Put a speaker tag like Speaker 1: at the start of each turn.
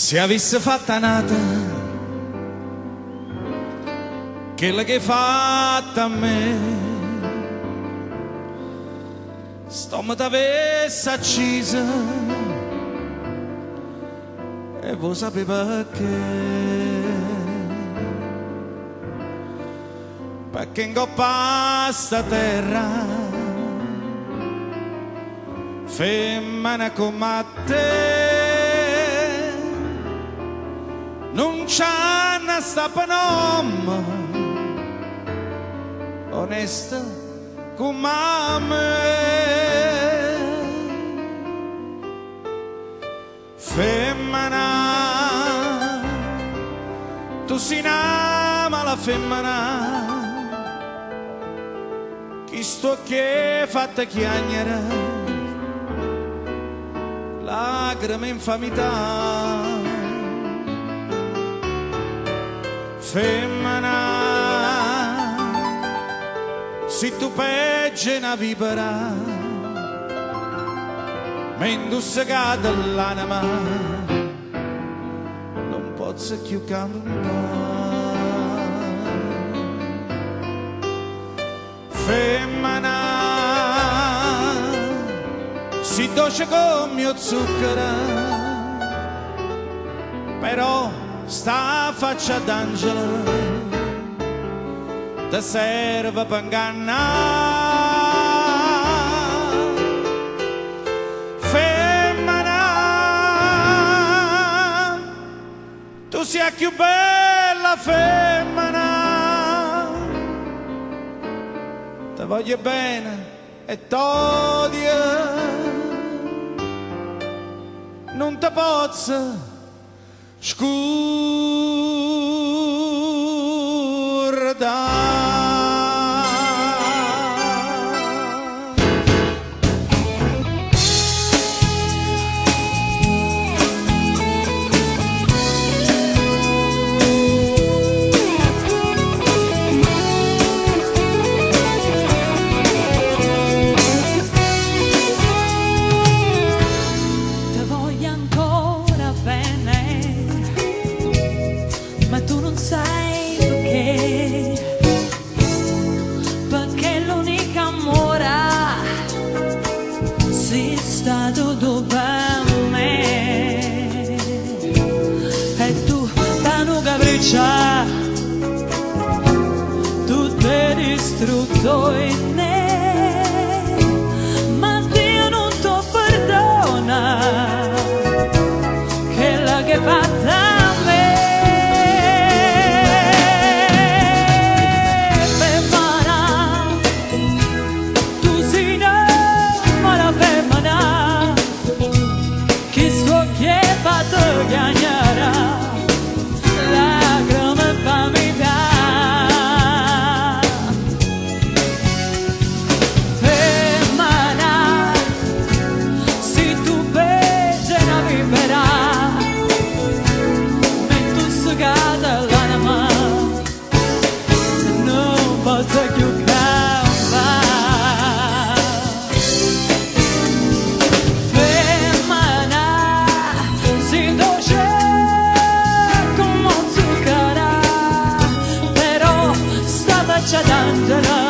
Speaker 1: Se avesse fatta nata quella che hai fatta a me, stomma t'avesse accisa e voi sapeva perché in coppa a sta terra femmina come te non c'hanno sta panom onesta come me. Femmina, tu si nama la femmina chi sto che fatta chiagnere lacrime infamità. Femmina, se tu peggi una vipera mi indussegata l'anima non posso più cantare. Femmina, si dolce come mio zucchero però sta faccia d'angelo ti serve per ingannare. Femmina, tu sei più bella femmina, ti voglio bene e t'odio, non ti posso scordare.
Speaker 2: Ma tu non sai perché l'unica amore sei stato tu per me. E tu da un capriccia tu ti hai distrutto in me, ma Dio non ti perdona che la che fatta
Speaker 3: D'Angela